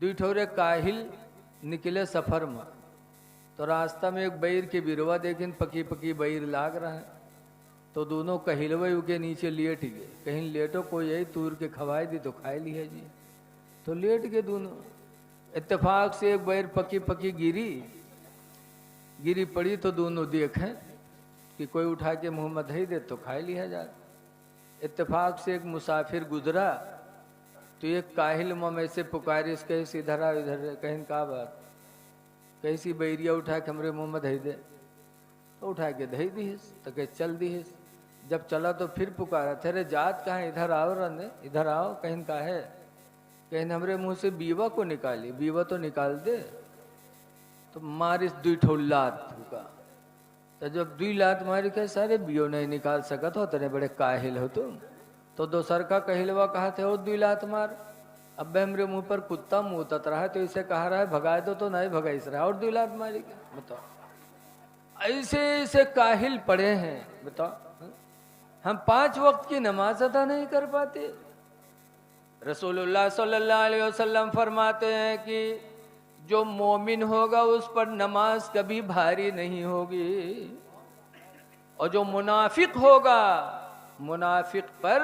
दुठौरे काहिल निकले सफर में। तो रास्ता में एक बैर के बिरवा देखें, पकी पकी बैर लाग रहा है। तो दोनों कहिलवे के नीचे लेट गए। कहीं लेटो कोई यही तूर के खवाए दी तो खाए लिया जी। तो लेट गए दोनों। इत्तेफाक से एक बैर पकी पकी गिरी पड़ी। तो दोनों देखें कि कोई उठा के मुंह में धई दे तो खाए लिया जाए। इत्तेफाक से एक मुसाफिर गुजरा तो एक काहिल में से पुकारिस, कहीं इधर आ इधर, कहीं का बात, कैसी बैरिया उठा के हमरे मुंह में धई दे। तो उठा के धई दीस तो कह चल दीस। जब चला तो फिर पुकारा, तेरे जात कहाँ, इधर आओ रन, इधर आओ। कहीं का है, कहीं हमरे मुंह से बीवा को निकाली, बीवा तो निकाल दे। तो मारिस दुई ठो लात का। तो जब दुई लात मारी के सारे बियो नहीं निकाल सकत हो, तेरे बड़े काहिल हो तुम। तो दोसर का कहिलवा कहा थे और दुई लात मार। अब हमरे मुंह पर कुत्ता मुंह तत रहा है तो इसे कहा रहा है भगा दो, तो नहीं भगाइस रहा और दुई लात मारी के। बताओ ऐसे ऐसे काहिल पड़े हैं। बताओ हम 5 वक्त की नमाज अदा नहीं कर पाते। रसूलुल्लाह सल्लल्लाहु अलैहि वसल्लम फरमाते हैं कि जो मोमिन होगा उस पर नमाज कभी भारी नहीं होगी, और जो मुनाफिक होगा मुनाफिक पर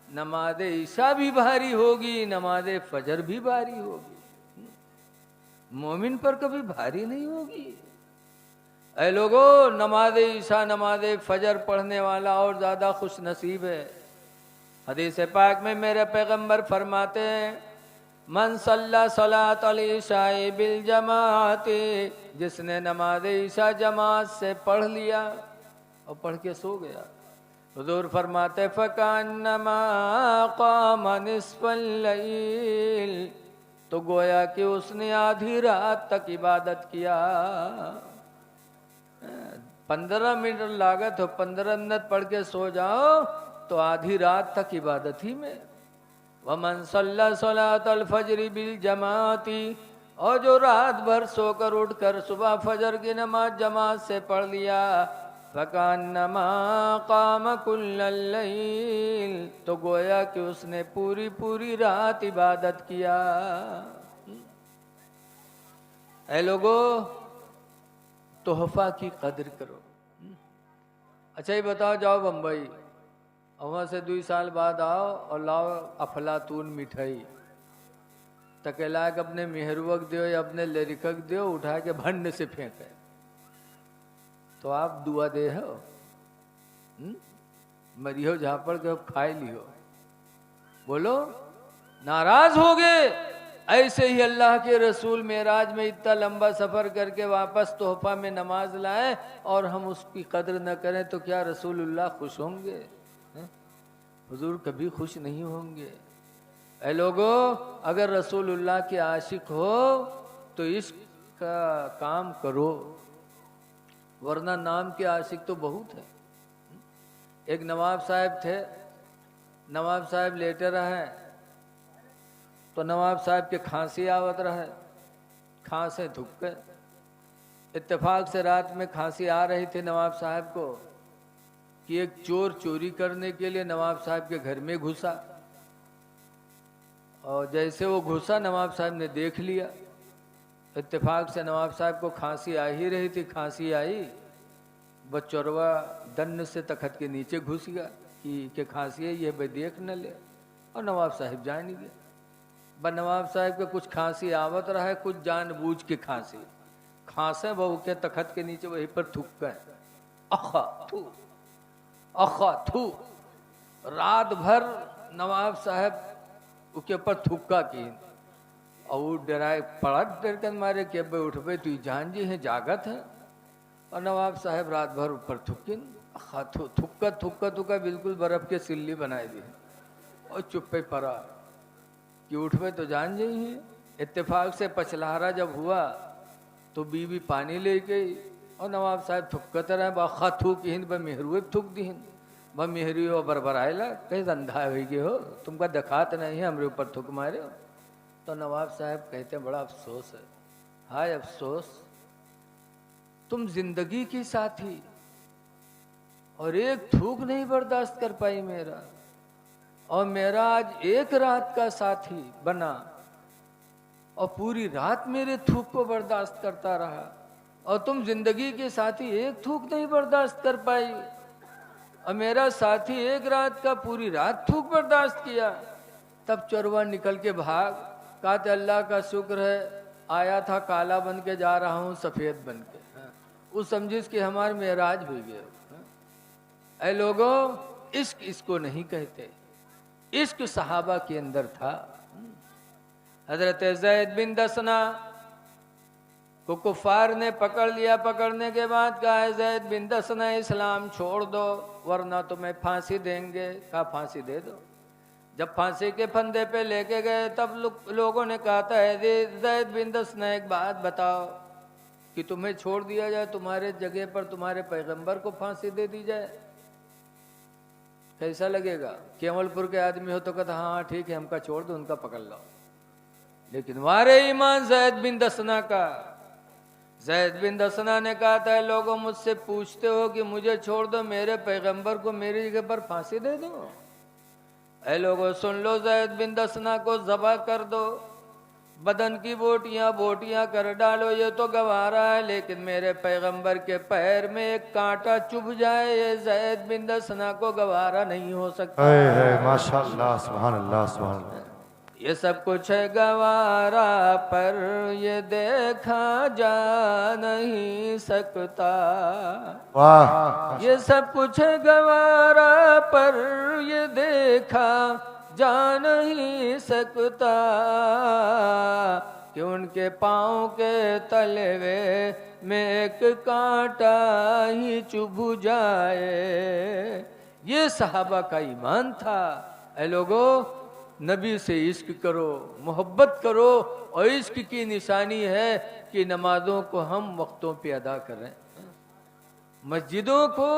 नमाज ईशा भी भारी होगी, नमाज फजर भी भारी होगी, मोमिन पर कभी भारी नहीं होगी। ऐ लोगो, नमाज ईशा नमाज फजर पढ़ने वाला और ज्यादा खुश नसीब है। हदीस पाक में मेरे पैगंबर फरमाते हैं, मन सल्ला सलात अल ईशा बिल जमाती, जिसने नमाज ईशा जमात से पढ़ लिया और पढ़ के सो गया, हुजूर फरमाते फकान्नमा क़ाम निस्फ़ल लैल, तो गोया कि उसने आधी रात तक इबादत किया। 15 मिनट लागत हो, 15 मिनट पढ़ के सो जाओ तो आधी रात तक इबादत ही में। वमन सल्ला सलातल फजरी बिल जमाती, और जो रात भर सोकर उठकर सुबह फजर की नमाज जमात से पढ़ लिया, फकान्नमा क़ाम कुल्लल लैल, तो गोया कि उसने पूरी पूरी रात इबादत किया। ऐ लोगो, तोहफा की कदर करो। अच्छा ये बताओ, जाओ बम्बई और वहाँ से 2 साल बाद आओ और लाओ अफलातून मिठाई, तकेला के अपने मेहरुवक दो या अपने लड़कक दो, उठा के भंड से फेंके, तो आप दुआ दे हो? मरियो झापड़ के खाए लियो। बोलो नाराज हो गए। ऐसे ही अल्लाह के रसूल मेराज में इतना लंबा सफर करके वापस तोहफा में नमाज लाए और हम उसकी कदर न करें तो क्या रसूलुल्लाह खुश होंगे? हुजूर कभी खुश नहीं होंगे। ऐ लोगो, अगर रसूलुल्लाह के आशिक हो तो इश्क का काम करो, वरना नाम के आशिक तो बहुत है। एक नवाब साहब थे, नवाब साहब लेटे रहे तो नवाब साहब के खांसी आवत रहे, खांसे थूक गए। इत्तेफाक से रात में खांसी आ रही थी नवाब साहब को कि एक चोर चोरी करने के लिए नवाब साहब के घर में घुसा, और जैसे वो घुसा नवाब साहब ने देख लिया। इत्तेफाक से नवाब साहब को खांसी आ ही रही थी, खांसी आई, वह चोरवा दंड से तखत के नीचे घुस गया कि खांसी है ये भाई देख न ले, और नवाब साहब जान नहीं गए। ब नवाब साहब के कुछ खांसी आवत रहा है, कुछ जानबूझ के खांसे वो के तखत के नीचे वहीं पर थूक गए, अखा थू। रात भर नवाब साहब उसके ऊपर थूका की, और वो डराए पड़ा, डर कर मारे कि अब उठ पे तू जान जी है, जागत है। और नवाब साहब रात भर ऊपर थुकिन, थुक्का बिल्कुल बर्फ के सिल्ली बनाए दी, और चुप्पे पड़ा कि उठ पे तो जान जी है। इत्तेफाक से पछलहारा जब हुआ तो बीवी पानी ले गई, और नवाब साहब थुक्कत रहे, बाखा थूक हिंद ब मेहरू थुक दी, ब मेहरी हो बरबरायला, कहीं अंधा हो गए हो, तुमका दिखात नहीं है, हमरे ऊपर थुक मारे हो। तो नवाब साहब कहते बड़ा अफसोस है, हाय अफसोस, तुम जिंदगी की साथी और एक थूक नहीं बर्दाश्त कर पाई मेरा, और मेरा आज एक रात का साथी बना, और पूरी रात मेरे थूक को बर्दाश्त करता रहा, और तुम जिंदगी के साथी एक थूक नहीं बर्दाश्त कर पाई, और मेरा साथी एक रात का पूरी रात थूक बर्दाश्त किया। तब चोरवा निकल के भाग, कहते अल्लाह का शुक्र है आया था काला बन के जा रहा हूँ सफेद बन के। उस समझिस कि हमारे मेराज हुई गए। ऐ लोगों, इश्क इसको नहीं कहते, इश्क सहाबा के अंदर था। हजरत ज़ैद बिन दसना को कुफार ने पकड़ लिया, पकड़ने के बाद कहा ज़ैद बिन दसना इस्लाम छोड़ दो वरना तुम्हें फांसी देंगे। कहा फांसी दे दो। जब फांसी के फंदे पे लेके गए तब लोगों ने कहा था ज़ैद बिन दसना एक बात बताओ कि तुम्हें छोड़ दिया जाए, तुम्हारे जगह पर तुम्हारे पैगंबर को फांसी दे दी जाए, कैसा लगेगा? केवलपुर के आदमी हो तो कहता हाँ ठीक है हमका छोड़ दो, उनका पकड़ लो। लेकिन वारे ईमान ज़ैद बिन दसना का। ज़ैद बिन दसना ने कहा था लोगों मुझसे पूछते हो कि मुझे छोड़ दो, मेरे पैगंबर को मेरी जगह पर फांसी दे दो। ऐ लोगों सुन लो, ज़ैद बिन दसना को ज़बह कर दो, बदन की बोटियां बोटियां कर डालो, ये तो गवारा है, लेकिन मेरे पैगंबर के पैर में एक कांटा चुभ जाए ये ज़ैद बिन दसना को गवारा नहीं हो सकता। माशाअल्लाह, सुभान अल्लाह, सुभान अल्लाह। ये सब कुछ है गवारा पर ये देखा जा नहीं सकता। वाह। ये सब कुछ है गवारा पर ये देखा जा नहीं सकता कि उनके पाँव के तलवे में एक कांटा ही चुभ जाए। ये सहाबा का ईमान था। ऐ लोगों, नबी से इश्क करो, मोहब्बत करो, और इश्क की निशानी है कि नमाजों को हम वक्तों पे अदा करें, मस्जिदों को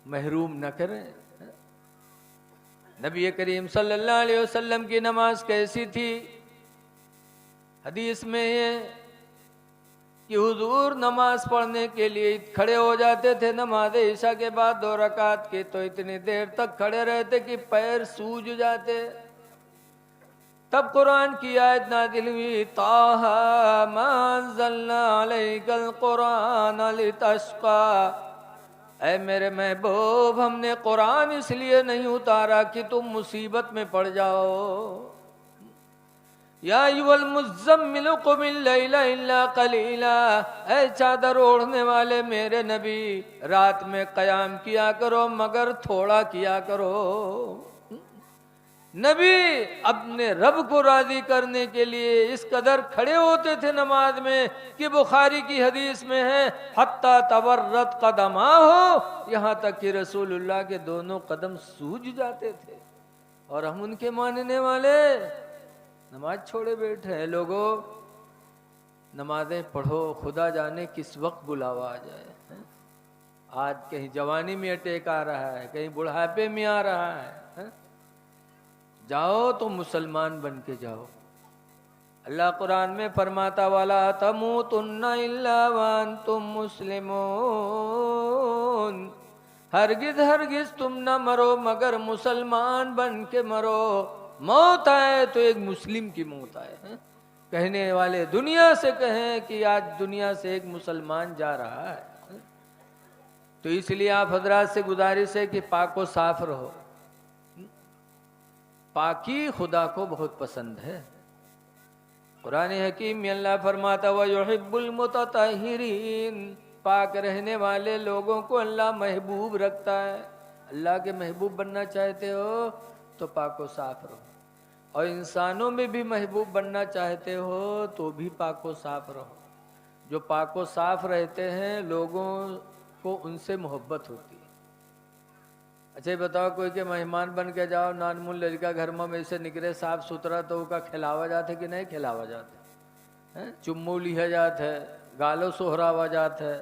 महरूम न करें। नबी करीम सल्लल्लाहु अलैहि वसल्लम की नमाज कैसी थी? हदीस में है कि हुजूर नमाज पढ़ने के लिए खड़े हो जाते थे नमाज ईशा के बाद 2 रकात के, तो इतनी देर तक खड़े रहते कि पैर सूज जाते। तब कुरान की आयत नाज़िल हुई, ताहा मा अंज़लना अलैकल कुरान लितश्क़ा। ऐ मेरे महबूब, हमने कुरान इसलिए नहीं उतारा कि तुम मुसीबत में पड़ जाओ। या अय्युहल मुज़्ज़म्मिल क़ुमिल लैला इल्ला क़लीला। ऐ चादर ओढ़ने वाले मेरे नबी, रात में क़याम किया करो मगर थोड़ा किया करो। नबी अपने रब को राजी करने के लिए इस कदर खड़े होते थे नमाज में कि बुखारी की हदीस में है हत्ता तवर्रत कदमा हो, यहाँ तक कि रसूलुल्लाह के दोनों कदम सूज जाते थे। और हम उनके मानने वाले नमाज छोड़े बैठे हैं। लोगों, नमाजें पढ़ो, खुदा जाने किस वक्त बुलावा आ जाए। आज कहीं जवानी में अटैक आ रहा है, कहीं बुढ़ापे में आ रहा है। जाओ तो मुसलमान बन के जाओ। अल्लाह कुरान में फरमाता वाला तमूतुन्ना इल्ला व अंतुम मुस्लिमून। हरगिज हरगिज तुम न मरो मगर मुसलमान बन के मरो। मौत आए तो एक मुस्लिम की मौत आए। कहने वाले दुनिया से कहें कि आज दुनिया से एक मुसलमान जा रहा है। तो इसलिए आप हजरात से गुजारिश है कि पाको साफ रहो। पाकी खुदा को बहुत पसंद है। कुरान हकीम में अल्लाह फरमाता व युहिब्बुल मुतताहिरीन। पाक रहने वाले लोगों को अल्लाह महबूब रखता है। अल्लाह के महबूब बनना चाहते हो तो पाको साफ रहो, और इंसानों में भी महबूब बनना चाहते हो तो भी पाको साफ रहो। जो पाको साफ रहते हैं लोगों को उनसे मोहब्बत होती है। अच्छा बताओ, कोई के मेहमान बन के जाओ, नानमुल लड़का घर में से निकले साफ सुथरा तो उसका खिलावा जाते कि नहीं खिलावा जाते हैं? चुम्मू लिया जाता है, गालो सोहरावा जाता है।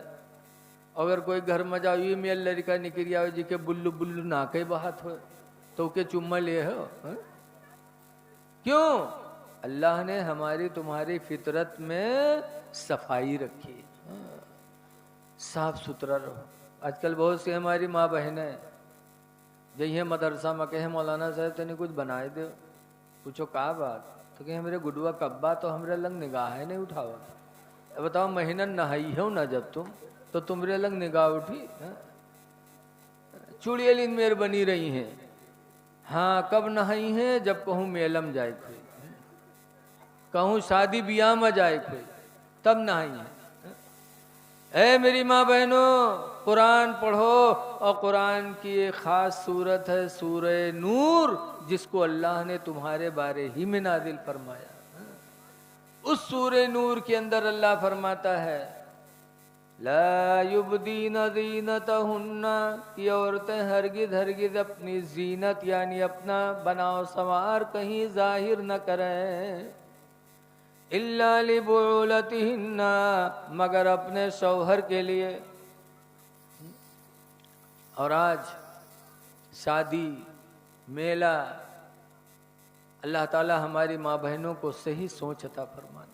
अगर कोई घर में जाओ ये मेल लड़का निकल आओ जी के बुल्लू बुल्लू ना कई बात हो तो के चुम्मा लिए हो है? क्यों? अल्लाह ने हमारी तुम्हारी फितरत में सफाई रखी। साफ सुथरा रहो। आजकल बहुत सी हमारी माँ बहनें जइए मदरसा में कहे मौलाना साहब तनी कुछ बनाए दो, पूछो का बात, तो कहे मेरे गुडुआ कब्बा तो हमरे लंग निगाह है नहीं उठावा। अब बताओ महीना नहाई हो ना जब तुम तो तुमरे लंग निगाह उठी। चूड़ियलिन मेर बनी रही हैं। हाँ कब नहाई हैं? जब कहूँ मेलम जाए कोई, कहूँ शादी ब्याह में जाए कोई, तब नहाई है। ऐ मेरी माँ बहनों, कुरान पढ़ो। और कुरान की एक खास सूरत है सूरह नूर, जिसको अल्लाह ने तुम्हारे बारे ही में नाजिल फरमाया। उस सूरह नूर के अंदर अल्लाह फरमाता है ला युबदीन ज़ीनतहुन्ना, ये औरतें हरगिज हरगिज अपनी जीनत यानी अपना बनाव संवार कहीं जाहिर न करें, इल्ला लिबुलतिहिन्ना, मगर अपने शौहर के लिए। और आज शादी मेला, अल्लाह ताला हमारी माँ बहनों को सही सोच अता फरमा दे।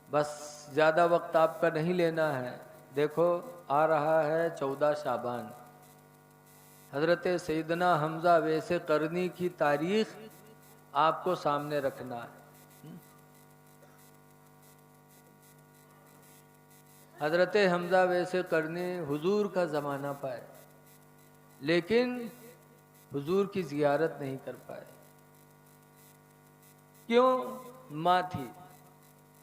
बस ज़्यादा वक्त आपका नहीं लेना है। देखो आ रहा है 14 शाबान, हजरत सैयदना हमजा वैसे करनी की तारीख आपको सामने रखना है। हजरत हमजा वैसे करने हुजूर का ज़माना पाए, लेकिन हुजूर की जियारत नहीं कर पाए। क्यों? माँ थी।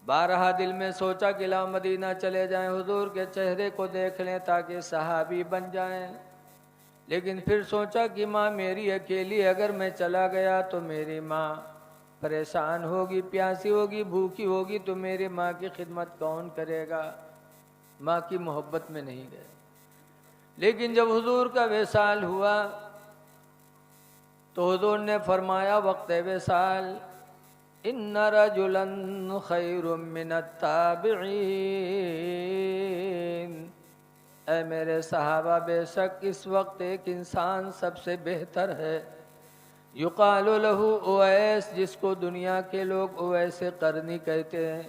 12 दिल में सोचा कि ला मदीना चले जाएं, हुजूर के चेहरे को देख लें ताकि सहाबी बन जाएं। लेकिन फिर सोचा कि माँ मेरी अकेली, अगर मैं चला गया तो मेरी माँ परेशान होगी, प्यासी होगी, भूखी होगी, तो मेरी माँ की खिदमत कौन करेगा? माँ की मोहब्बत में नहीं गए। लेकिन जब हुजूर का विसाल हुआ तो हुजूर ने फरमाया वक्त विसाल इन्ना रजुलन खैरुम मिनत ताबिईन, ऐ मेरे सहाबा बेशक इस वक्त एक इंसान सबसे बेहतर है। युकालु लहू उवैस, जिसको दुनिया के उवैस उवैसे करनी कहते हैं।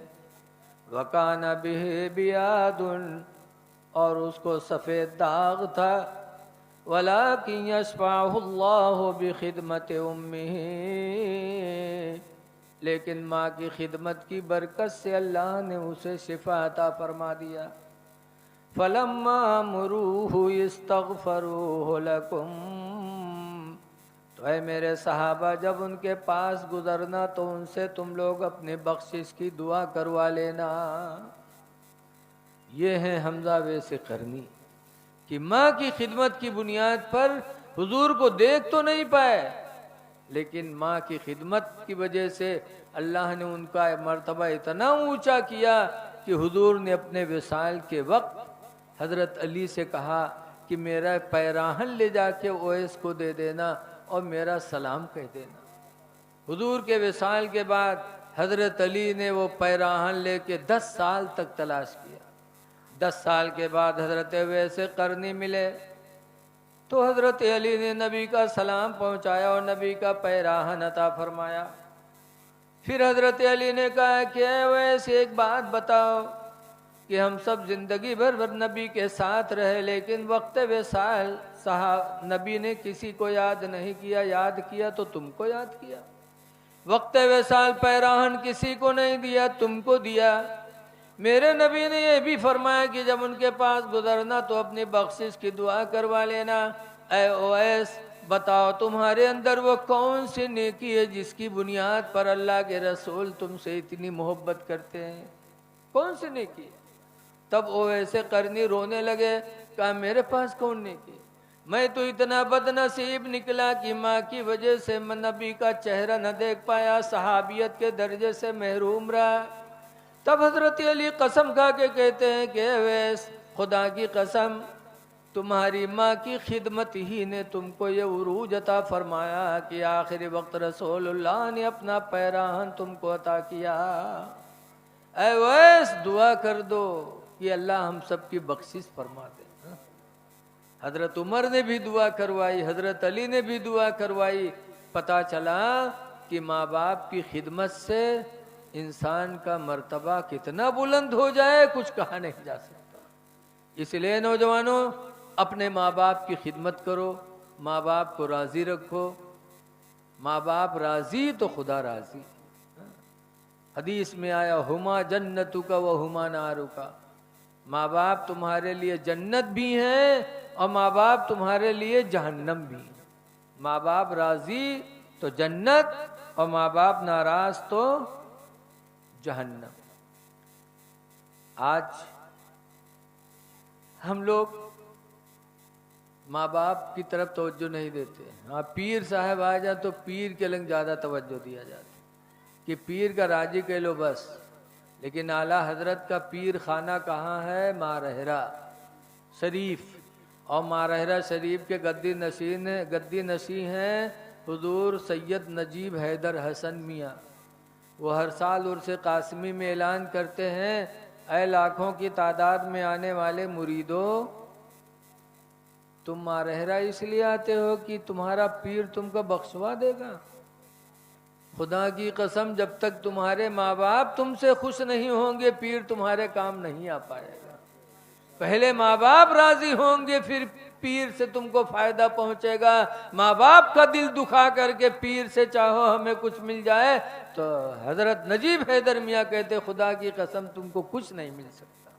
वकाना बिही बियादुन, और उसको सफ़ेद दाग था। वलाकिन यशफ़अहुल्लाहु बिखिदमति उम्मिही, लेकिन माँ की खिदमत की बरकत से अल्लाह ने उसे शिफा अता फरमा दिया। फलम्मा मुरूहु इस्तग़फ़रूहु लकुम, तो ऐ मेरे सहाबा जब उनके पास गुजरना तो उनसे तुम लोग अपने बख्शिश की दुआ करवा लेना। ये है हमजा वैसे करनी कि माँ की खिदमत की बुनियाद पर हुजूर को देख तो नहीं पाए, लेकिन माँ की खिदमत की वजह से अल्लाह ने उनका मर्तबा इतना ऊंचा किया कि हुजूर ने अपने विसाल के वक्त हजरत अली से कहा कि मेरा पैराहन ले जाके ओवैस को दे देना और मेरा सलाम कह देना। हुजूर के विसाल के बाद हजरत अली ने वो पैराहन लेके 10 साल तक तलाश किया। 10 साल के बाद हजरत वैसे करनी मिले तो हजरत अली ने नबी का सलाम पहुंचाया और नबी का पैराहन अता फरमाया। फिर हजरत अली ने कहा कि वैसे एक बात बताओ कि हम सब जिंदगी भर नबी के साथ रहे, लेकिन वक्त विसाल नबी ने किसी को याद नहीं किया, याद किया तो तुमको याद किया। वक्त विसाल पैराहन किसी को नहीं दिया, तुमको दिया। मेरे नबी ने यह भी फरमाया कि जब उनके पास गुजरना तो अपनी बख्शिश की दुआ करवा लेना। ऐ ओवैस बताओ तुम्हारे अंदर वो कौन सी नेकी है जिसकी बुनियाद पर अल्लाह के रसूल तुमसे इतनी मोहब्बत करते हैं? कौन सी नेकी है? तब ओवैसे करनी रोने लगे, कहा मेरे पास कौन नेकी? मैं तो इतना बदनसीब निकला कि माँ की वजह से मैं नबी का चेहरा न देख पाया, सहाबियत के दर्जे से महरूम रहा। तब हजरत अली कसम खा के कहते हैं कि वैस खुदा की कसम तुम्हारी माँ की खिदमत ही ने तुमको ये उरूज अता फरमाया कि आखिरी वक्त रसूलुल्लाह ने अपना पैराहन तुमको अता किया। ऐ वैस दुआ कर दो कि अल्लाह हम सब की बख्शिश फरमा दे। हजरत उमर ने भी दुआ करवाई, हजरत अली ने भी दुआ करवाई। पता चला कि माँ बाप की खिदमत से इंसान का मर्तबा कितना बुलंद हो जाए कुछ कहा नहीं जा सकता। इसलिए नौजवानों अपने माँ बाप की खिदमत करो, माँ बाप को राजी रखो। माँ बाप राजी तो खुदा राजी। हदीस में आया हुमा जन्नतु का व हुमा नारू का, माँ बाप तुम्हारे लिए जन्नत भी हैं और माँ बाप तुम्हारे लिए जहन्नम भी है। माँ बाप राजी तो जन्नत और माँ बाप नाराज तो जहन्नम। आज हम लोग माँ बाप की तरफ तवज्जो नहीं देते। हाँ, पीर साहब आ जाए तो पीर के लंग ज्यादा तवज्जो दिया जाता कि पीर का राजी कह लो बस। लेकिन आला हजरत का पीर खाना कहाँ है? मारहरा शरीफ। और मारहरा शरीफ के गद्दी नशी हैं हुजूर सैयद नजीब हैदर हसन मियाँ। वो हर साल उर्स कासमी में ऐलान करते हैं, ऐ लाखों की तादाद में आने वाले मुरीदों, तुम मारहरा इसलिए आते हो कि तुम्हारा पीर तुमको बख्शवा देगा। खुदा की कसम, जब तक तुम्हारे माँ बाप तुमसे खुश नहीं होंगे पीर तुम्हारे काम नहीं आ पाएगा। पहले माँ बाप राजी होंगे फिर पीर से तुमको फायदा पहुंचेगा। माँ बाप का दिल दुखा करके पीर से चाहो हमें कुछ मिल जाए, तो हजरत नजीब हैदर मियाँ कहते खुदा की कसम तुमको कुछ नहीं मिल सकता।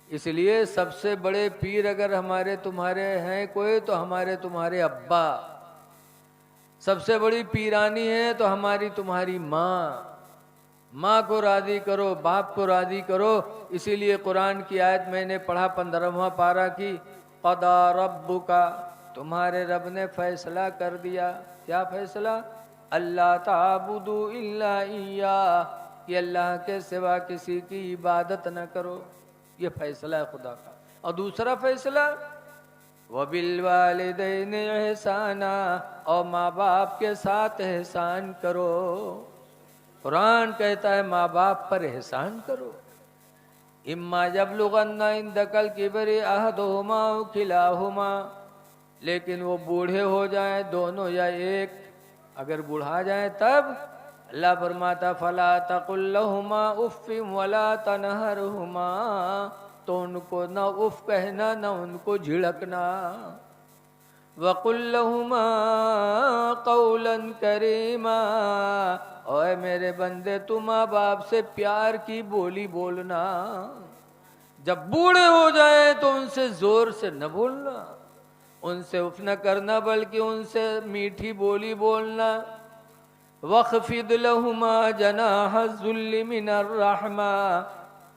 इसलिए सबसे बड़े पीर अगर हमारे तुम्हारे हैं कोई तो हमारे तुम्हारे अब्बा। सबसे बड़ी पीरानी है तो हमारी तुम्हारी माँ। माँ को राजी करो, बाप को राजी करो। इसीलिए कुरान की आयत मैंने पढ़ा 15वां पारा की, क़दा रब्बुका, तुम्हारे रब ने फैसला कर दिया। क्या फैसला? अल्लाह ताबुदू इल्ला इय्या, कि अल्लाह के सिवा किसी की इबादत न करो। ये फैसला है खुदा का। और दूसरा फैसला वबिल वालिदैन एहसाना, और माँ बाप के साथ एहसान करो। कुरान कहता है माँ बाप पर एहसान करो। इम्मा यबलुगन्ना इंदकल किबरि अहदुहुमा औ किलाहुमा, लेकिन वो बूढ़े हो जाए दोनों या एक। अगर बुढ़ा जाए तब अल्लाह फरमाता फला तकुल लहुमा उफ्फिम वला तनहरहुमा, तो उनको न उफ कहना न उनको झिड़कना। वकुल लहुमा कौलन करीमा, ओए मेरे बंदे तुम माँ बाप से प्यार की बोली बोलना। जब बूढ़े हो जाए तो उनसे जोर से न बोलना, उनसे उफ न करना, बल्कि उनसे मीठी बोली बोलना। वख्फिद लहुमा जनाह ज़ुल्लि मिनर रहमा,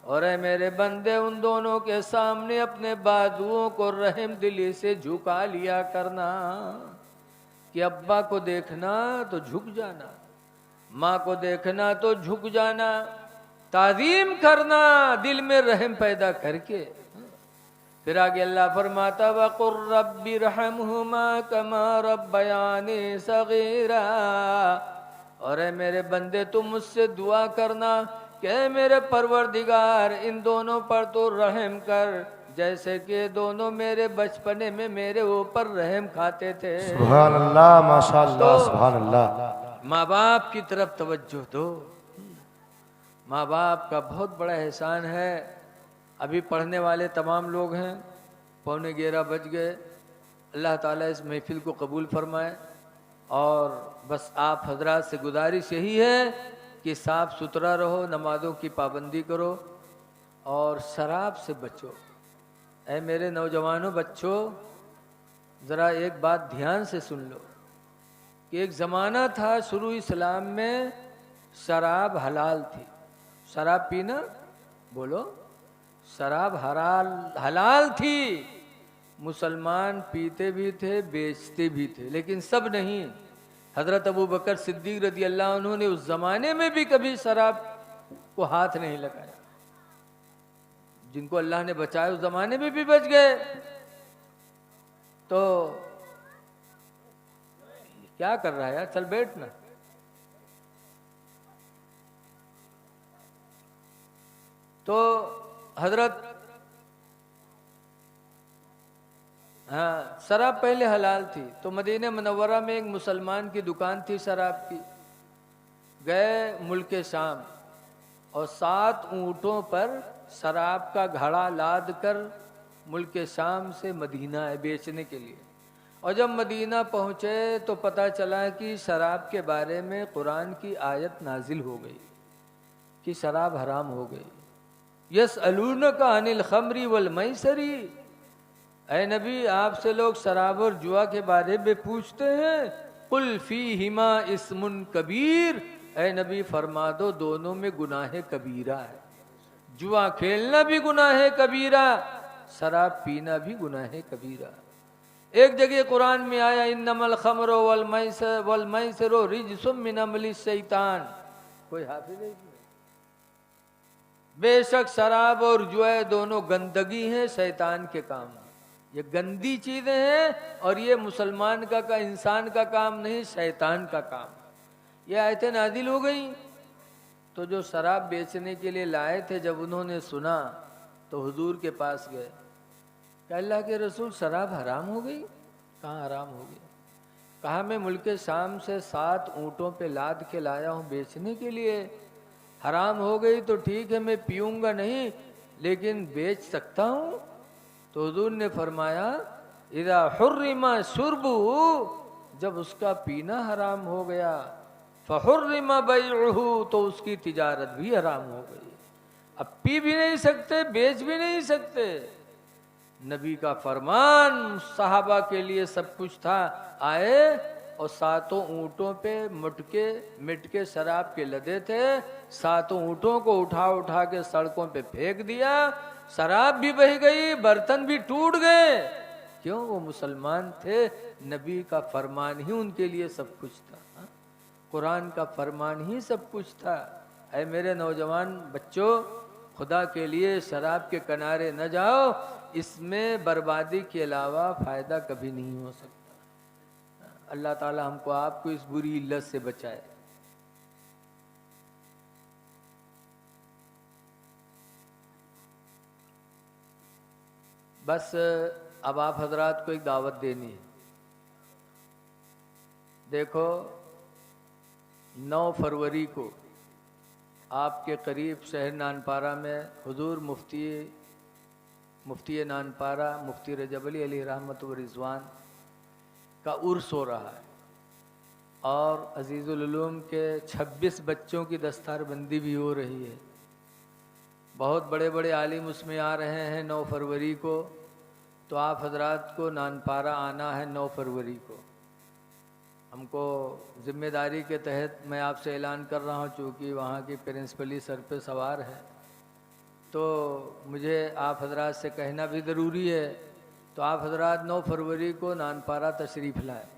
और है मेरे बंदे उन दोनों के सामने अपने बाजुओं को रहम दिली से झुका लिया करना। कि अब्बा को देखना तो झुक जाना, माँ को देखना तो झुक जाना, ताजीम करना दिल में रहम पैदा करके। फिर आगे अल्लाह फरमाता वक़ुर रब्बि रहमहुमा कमा रब्बयानी सगीरा, और है मेरे बंदे तुम मुझसे दुआ करना कि मेरे परवरदिगार इन दोनों पर तो रहम कर, जैसे कि दोनों मेरे बचपने में मेरे ऊपर रहम खाते थे। सुभान अल्लाह, माशाअल्लाह, सुभान अल्लाह। माँ बाप की तरफ तवज्जो दो। माँ बाप का बहुत बड़ा एहसान है। अभी पढ़ने वाले तमाम लोग हैं, 11:15 बज गए। अल्लाह ताला इस महफिल को कबूल फरमाए। और बस आप हजरात से गुजारिश यही है कि साफ सुथरा रहो, नमाज़ों की पाबंदी करो और शराब से बचो। ऐ मेरे नौजवानों बच्चों, ज़रा एक बात ध्यान से सुन लो कि एक ज़माना था शुरू इस्लाम में शराब हलाल थी। शराब पीना, बोलो, शराब हलाल थी। मुसलमान पीते भी थे, बेचते भी थे, लेकिन सब नहीं। हजरत अबू बकर सिद्दीक रज़ी अल्लाह अन्हु ने उस जमाने में भी कभी शराब को हाथ नहीं लगाया। जिनको अल्लाह ने बचाया उस जमाने में भी बच गए। तो क्या कर रहा है यार, चल बैठ ना। तो हजरत, हाँ, शराब पहले हलाल थी। तो मदीने मुनव्वरा में एक मुसलमान की दुकान थी शराब की। गए मुल्क शाम और 7 ऊँटों पर शराब का घड़ा लाद कर मुल्क शाम से मदीना है बेचने के लिए। और जब मदीना पहुँचे तो पता चला कि शराब के बारे में कुरान की आयत नाजिल हो गई। कि शराब हराम हो गई। यसअलूनका अनिल खमरी वल मैसरी, ऐ नबी आपसे लोग शराब और जुआ के बारे में पूछते हैं। कुल फीहिमा इस्मुन कबीर, ऐ नबी फरमा दो दोनों में गुनाह कबीरा है। जुआ खेलना भी गुनाह कबीरा, शराब पीना भी गुनाह कबीरा। एक जगह कुरान में आया इन्नमल खमरो वल मैसरो रिजसुम मिन अमलि शैतान, कोई हाफिज है इसमें? बेशक शराब और जुआ दोनों गंदगी हैं, शैतान के काम। ये गंदी चीजें हैं और ये मुसलमान का इंसान का काम नहीं, शैतान का काम। ये आयतें नाजिल हो गई तो जो शराब बेचने के लिए लाए थे, जब उन्होंने सुना तो हुजूर के पास गए। क्या अल्लाह के रसूल शराब हराम हो गई? कहाँ हराम हो गई? कहा मैं मुल्क शाम से 7 ऊँटों पे लाद के लाया हूँ बेचने के लिए। हराम हो गई तो ठीक है, मैं पीऊँगा नहीं, लेकिन बेच सकता हूँ। तो हुजूर ने फरमाया इदा हुर्रिमा शुर्बु, जब उसका पीना हराम हो गया, फहुर्रिमा बैउहु, तो उसकी तिजारत भी हराम हो गई। अब पी भी नहीं सकते, बेच भी नहीं सकते। नबी का फरमान, सहाबा के लिए सब कुछ था। आए और 7 ऊँटों पे मिटके शराब के लदे थे। 7 ऊँटों को उठा उठा के सड़कों पे फेंक दिया। शराब भी बह गई, बर्तन भी टूट गए। क्यों? वो मुसलमान थे, नबी का फरमान ही उनके लिए सब कुछ था। कुरान का फरमान ही सब कुछ था। ऐ मेरे नौजवान बच्चों, खुदा के लिए शराब के किनारे न जाओ, इसमें बर्बादी के अलावा फायदा कभी नहीं हो सकता। अल्लाह ताला हमको आपको इस बुरी इल्लत से बचाए। बस अब आप हजरात को एक दावत देनी है। देखो 9 फरवरी को आपके करीब शहर नानपारा में हुजूर मुफ्ती नानपारा मुफ्ती रजब अली रहमत व रिजवान का उर्स हो रहा है और अजीज़ुल उलूम के 26 बच्चों की दस्तारबंदी भी हो रही है। बहुत बड़े बड़े आलिम उसमें आ रहे हैं 9 फरवरी को। तो आप हजरात को नानपारा आना है 9 फरवरी को। हमको जिम्मेदारी के तहत मैं आपसे ऐलान कर रहा हूँ, चूँकि वहाँ की प्रिंसिपली सर पे सवार है, तो मुझे आप हजरात से कहना भी ज़रूरी है। तो आप हजरात 9 फरवरी को नानपारा तशरीफ़ लाए।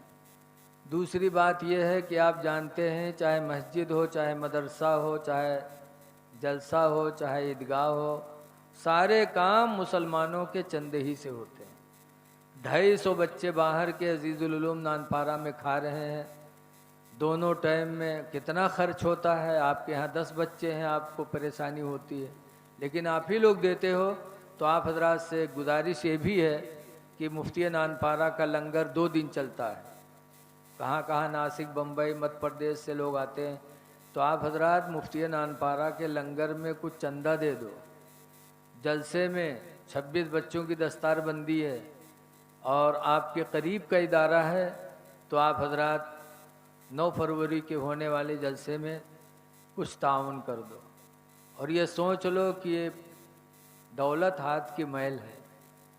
दूसरी बात यह है कि आप जानते हैं, चाहे मस्जिद हो, चाहे मदरसा हो, चाहे जलसा हो, चाहे ईदगाह हो, सारे काम मुसलमानों के चंदे ही से होते हैं। 250 बच्चे बाहर के अजीज़ुल उलूम नानपारा में खा रहे हैं। दोनों टाइम में कितना खर्च होता है। आपके यहाँ 10 बच्चे हैं, आपको परेशानी होती है, लेकिन आप ही लोग देते हो। तो आप हजरात से गुजारिश ये भी है कि मुफ्ती नानपारा का लंगर 2 दिन चलता है। कहाँ कहाँ नासिक, बम्बई, मध्य प्रदेश से लोग आते हैं। तो आप हजरात मुफ्ती नानपारा के लंगर में कुछ चंदा दे दो। जलसे में 26 बच्चों की दस्तारबंदी है और आपके करीब का इदारा है, तो आप हजरात 9 फरवरी के होने वाले जलसे में कुछ ताउन कर दो। और ये सोच लो कि ये दौलत हाथ की मैल है।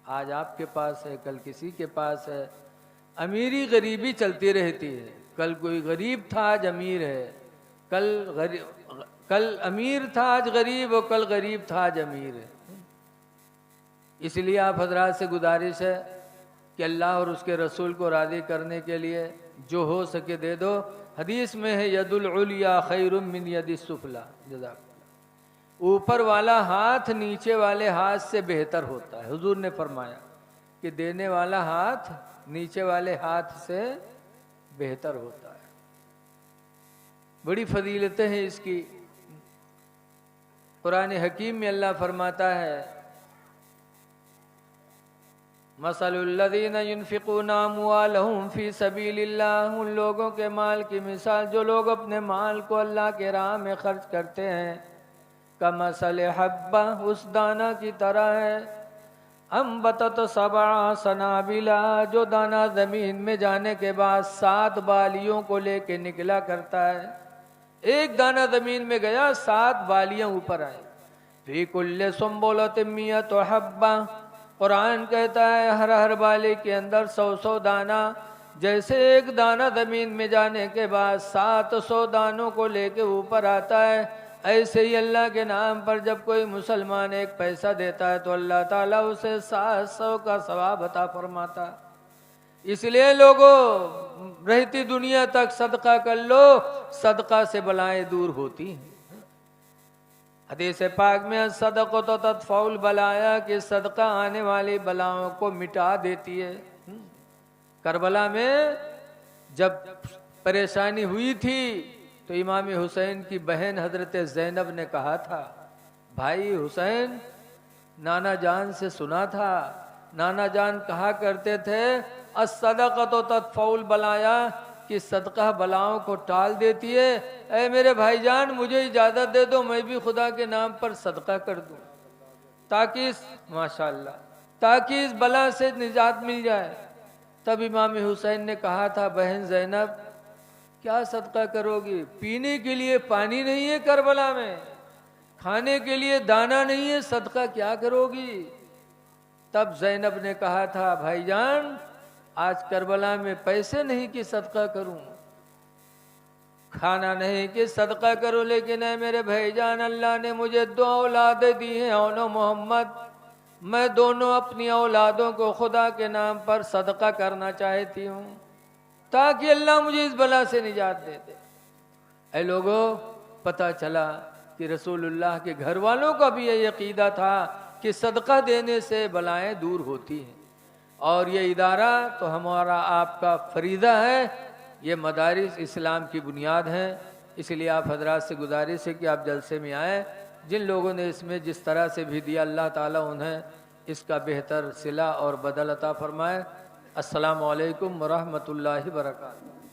आज आपके पास है, कल किसी के पास है। अमीरी गरीबी चलती रहती है। कल कोई गरीब था, आज अमीर है। कल अमीर था, आज गरीब, और कल गरीब था, आज अमीर है। इसलिए आप हजरात से गुजारिश है कि अल्लाह और उसके रसूल को राज़ी करने के लिए जो हो सके दे दो। हदीस में है यदुल उलिया खैरुम मिन यदिस सुफला, जज़ाक। ऊपर वाला हाथ नीचे वाले हाथ से बेहतर होता है। हुजूर ने फरमाया कि देने वाला हाथ नीचे वाले हाथ से बेहतर होता है। बड़ी फजीलतें हैं इसकी। कुरान हकीम में अल्लाह फरमाता है मसलुल्लज़ीना युनफ़िक़ूना अम्वालहुम फ़ी सबीलिल्लाह, उन लोगों के माल की मिसाल जो लोग अपने माल को अल्लाह के राह में खर्च करते हैं, कमसल हब्बा, उस दाना की तरह है, अम्बतत सबअ सनाबिला, जो दाना ज़मीन में जाने के बाद 7 बालियों को लेके निकला करता है। एक दाना जमीन में गया, 7 बालियां ऊपर आई। फी कुल्ले सुम्बुलत मियत हब्बा, कुरान कहता है हर हर बाली के अंदर 100 दाना। जैसे एक दाना जमीन में जाने के बाद 700 दानों को लेके ऊपर आता है, ऐसे ही अल्लाह के नाम पर जब कोई मुसलमान एक पैसा देता है तो अल्लाह ताला उसे 700 का सवाब अता फरमाता। इसलिए लोगों, रहती दुनिया तक सदका कर लो, सदका से बलाएं दूर होती हैं। हदीस पाक में सदक़ो तो तत्फौल बलाया, कि सदका आने वाली बलाओं को मिटा देती है। करबला में जब परेशानी हुई थी तो इमाम हुसैन की बहन हजरत ज़ैनब ने कहा था, भाई हुसैन, नाना जान से सुना था, नाना जान कहा करते थे अस्सदक़ा तो तत्फौल बलाया, कि सदका बलाओं को टाल देती है। ऐ मेरे भाईजान, मुझे इजाज़त दे दो, मैं भी खुदा के नाम पर सदका कर दूं, ताकि माशाअल्लाह, ताकि इस बला से निजात मिल जाए। तब इमाम हुसैन ने कहा था, बहन ज़ैनब, क्या सदका करोगी? पीने के लिए पानी नहीं है करबला में, खाने के लिए दाना नहीं है, सदका क्या करोगी? तब ज़ैनब ने कहा था, भाईजान, आज करबला में पैसे नहीं कि सदका करूं, खाना नहीं कि सदका करूं, लेकिन है मेरे भाईजान, अल्लाह ने मुझे 2 औलादें दी हैं, औनो मोहम्मद, मैं दोनों अपनी औलादों को खुदा के नाम पर सदका करना चाहती हूँ, ताकि अल्लाह मुझे इस बला से निजात दे दे। ऐ लोगों, पता चला कि रसूलुल्लाह के घर वालों का भी ये अकीदा था कि सदका देने से बलाएं दूर होती हैं। और ये इदारा तो हमारा आपका फरीज़ा है, ये मदारिस इस्लाम की बुनियाद हैं। इसलिए आप हजरात से गुजारिश है कि आप जलसे में आएँ। जिन लोगों ने इसमें जिस तरह से भी दिया, अल्लाह ताला उन्हें इसका बेहतर सिला और बदल अता फरमाए। अस्सलामु अलैकुम व रहमतुल्लाहि व बरकातहू।